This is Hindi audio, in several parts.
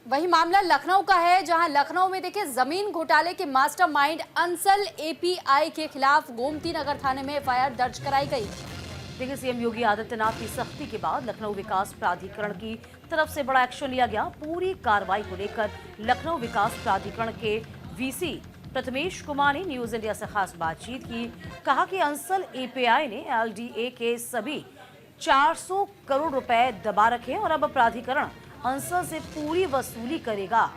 वही मामला लखनऊ का है, जहां लखनऊ में देखिए जमीन घोटाले के मास्टरमाइंड अंसल एपीआई के खिलाफ गोमती नगर थाने में एफआईआर दर्ज कराई गई। देखिए सीएम योगी आदित्यनाथ की सख्ती के बाद लखनऊ विकास प्राधिकरण की तरफ से बड़ा एक्शन लिया गया। पूरी कार्रवाई को लेकर लखनऊ विकास प्राधिकरण के वीसी प्रथमेश कुमार ने न्यूज इंडिया से खास बातचीत की। कहा कि अंसल एपीआई ने एलडीए के सभी 400 करोड़ रुपए दबा रखे और अब प्राधिकरण अंसल से पूरी वसूली करेगा।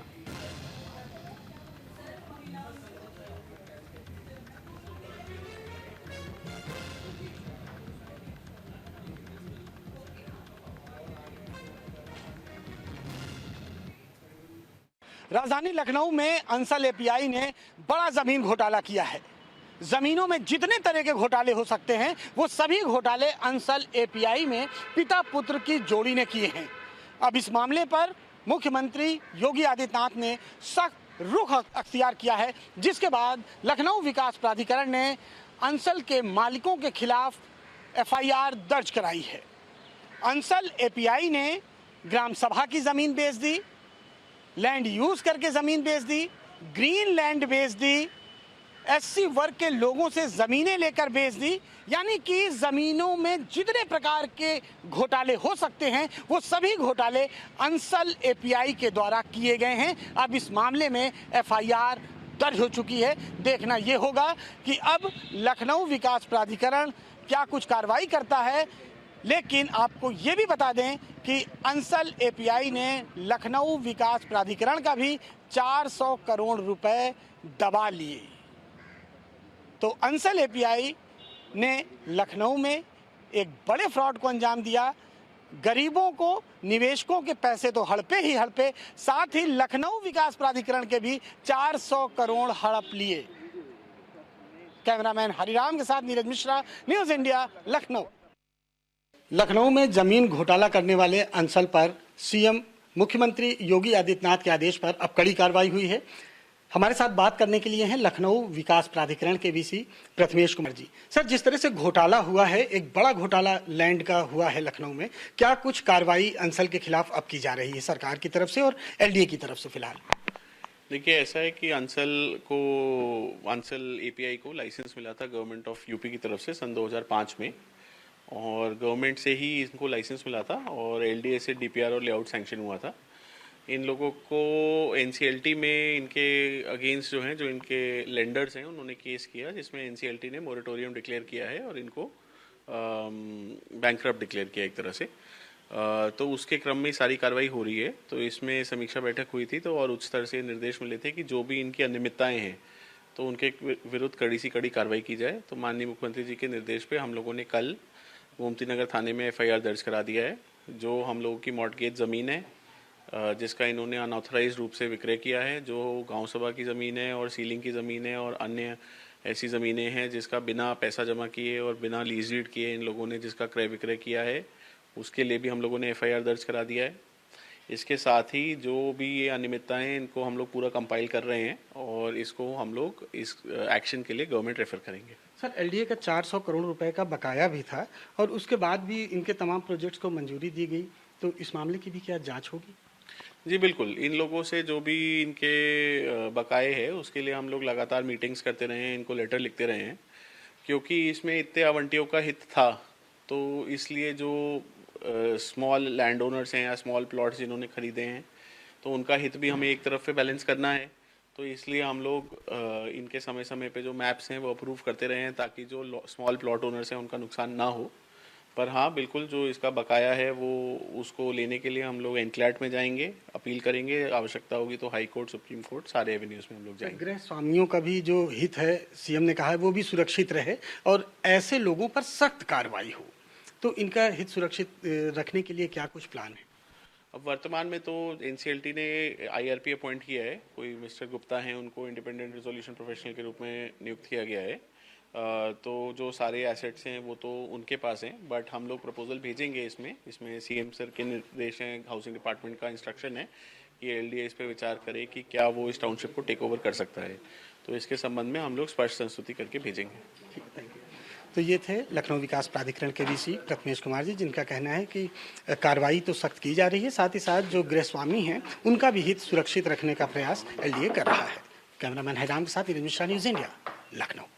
राजधानी लखनऊ में अंसल एपीआई ने बड़ा जमीन घोटाला किया है। जमीनों में जितने तरह के घोटाले हो सकते हैं वो सभी घोटाले अंसल एपीआई में पिता पुत्र की जोड़ी ने किए हैं। अब इस मामले पर मुख्यमंत्री योगी आदित्यनाथ ने सख्त रुख अख्तियार किया है, जिसके बाद लखनऊ विकास प्राधिकरण ने अंसल के मालिकों के खिलाफ एफआईआर दर्ज कराई है। अंसल एपीआई ने ग्राम सभा की जमीन बेच दी, लैंड यूज करके जमीन बेच दी, ग्रीन लैंड बेच दी, एससी वर्ग के लोगों से जमीनें लेकर बेच दी। यानी कि जमीनों में जितने प्रकार के घोटाले हो सकते हैं वो सभी घोटाले अंसल एपीआई के द्वारा किए गए हैं। अब इस मामले में एफआईआर दर्ज हो चुकी है। देखना ये होगा कि अब लखनऊ विकास प्राधिकरण क्या कुछ कार्रवाई करता है। लेकिन आपको ये भी बता दें कि अंसल एपीआई ने लखनऊ विकास प्राधिकरण का भी 400 करोड़ रुपए दबा लिए। तो अंसल एपीआई ने लखनऊ में एक बड़े फ्रॉड को अंजाम दिया। गरीबों को, निवेशकों के पैसे तो हड़पे ही हड़पे, साथ ही लखनऊ विकास प्राधिकरण के भी 400 करोड़ हड़प लिए। कैमरामैन हरिराम के साथ नीरज मिश्रा, न्यूज इंडिया, लखनऊ। लखनऊ में जमीन घोटाला करने वाले अंसल पर सीएम मुख्यमंत्री योगी आदित्यनाथ के आदेश पर अब कड़ी कार्रवाई हुई है। हमारे साथ बात करने के लिए हैं लखनऊ विकास प्राधिकरण के वीसी प्रथमेश कुमार जी। सर, जिस तरह से घोटाला हुआ है, एक बड़ा घोटाला लैंड का हुआ है लखनऊ में, क्या कुछ कार्रवाई अंसल के खिलाफ अब की जा रही है सरकार की तरफ से और एलडीए की तरफ से? फिलहाल देखिए, ऐसा है कि अंसल एपीआई को लाइसेंस मिला था गवर्नमेंट ऑफ यूपी की तरफ से सन 2005 में, और गवर्नमेंट से ही इनको लाइसेंस मिला था और एलडीए से डीपीआर और लेआउट सैंक्शन हुआ था। इन लोगों को एनसीएलटी में इनके अगेंस्ट जो हैं, जो इनके लेंडर्स हैं, उन्होंने केस किया जिसमें एनसीएलटी ने मोरेटोरियम डिक्लेयर किया है और इनको बैंकरप्ट डिक्लेयर किया एक तरह से। तो उसके क्रम में सारी कार्रवाई हो रही है। तो इसमें समीक्षा बैठक हुई थी तो और उच्च स्तर से निर्देश मिले थे कि जो भी इनकी अनियमितताएं हैं तो उनके विरुद्ध कड़ी से कड़ी कार्रवाई की जाए। तो माननीय मुख्यमंत्री जी के निर्देश पे हम लोगों ने कल गोमती नगर थाने में एफआईआर दर्ज करा दिया है। जो हम लोगों की मॉर्टगेज ज़मीन है जिसका इन्होंने अनऑथराइज रूप से विक्रय किया है, जो गांव सभा की ज़मीन है और सीलिंग की ज़मीन है और अन्य ऐसी ज़मीनें हैं जिसका बिना पैसा जमा किए और बिना लीज डीड किए इन लोगों ने जिसका क्रय विक्रय किया है, उसके लिए भी हम लोगों ने एफआईआर दर्ज करा दिया है। इसके साथ ही जो भी ये अनियमितताएं, इनको हम लोग पूरा कंपाइल कर रहे हैं और इसको हम लोग इस एक्शन के लिए गवर्नमेंट रेफर करेंगे। सर, एलडीए का 400 करोड़ रुपए का बकाया भी था और उसके बाद भी इनके तमाम प्रोजेक्ट्स को मंजूरी दी गई, तो इस मामले की भी क्या जांच होगी? जी बिल्कुल, इन लोगों से जो भी इनके बकाए हैं उसके लिए हम लोग लगातार मीटिंग्स करते रहे हैं, इनको लेटर लिखते रहे हैं, क्योंकि इसमें इतने आवंटियों का हित था। तो इसलिए जो स्मॉल लैंड ओनर्स हैं या स्मॉल प्लॉट्स जिन्होंने खरीदे हैं तो उनका हित भी हमें एक तरफ से बैलेंस करना है। तो इसलिए हम लोग इनके समय समय पे जो मैप्स हैं वो अप्रूव करते रहे हैं ताकि जो स्मॉल प्लॉट ओनर्स हैं उनका नुकसान ना हो। पर हाँ, बिल्कुल जो इसका बकाया है वो उसको लेने के लिए हम लोग एनक्लैट में जाएंगे, अपील करेंगे, आवश्यकता होगी तो हाई कोर्ट, सुप्रीम कोर्ट, सारे एवेन्यूज में हम लोग जाएंगे। गृह स्वामियों का भी जो हित है, सीएम ने कहा है वो भी सुरक्षित रहे और ऐसे लोगों पर सख्त कार्रवाई हो, तो इनका हित सुरक्षित रखने के लिए क्या कुछ प्लान है? अब वर्तमान में तो एनसीएलटी ने आईआरपी अपॉइंट किया है, कोई मिस्टर गुप्ता हैं, उनको इंडिपेंडेंट रिजोल्यूशन प्रोफेशनल के रूप में नियुक्त किया गया है। तो जो सारे एसेट्स हैं वो तो उनके पास हैं, बट हम लोग प्रपोजल भेजेंगे इसमें सीएम सर के निर्देश हैं, हाउसिंग डिपार्टमेंट का इंस्ट्रक्शन है कि एलडीए इस पर विचार करे कि क्या वो इस टाउनशिप को टेक ओवर कर सकता है। तो इसके संबंध में हम लोग स्पष्ट संस्तुति करके भेजेंगे। ठीक है, थैंक यू। तो ये थे लखनऊ विकास प्राधिकरण के वीसी प्रथमेश कुमार जी, जिनका कहना है कि कार्रवाई तो सख्त की जा रही है, साथ ही साथ जो गृहस्वामी हैं उनका भी हित सुरक्षित रखने का प्रयास एलडीए कर रहा है। कैमरामैन हैजाम के साथ नीरज मिश्रा, न्यूज़ इंडिया, लखनऊ।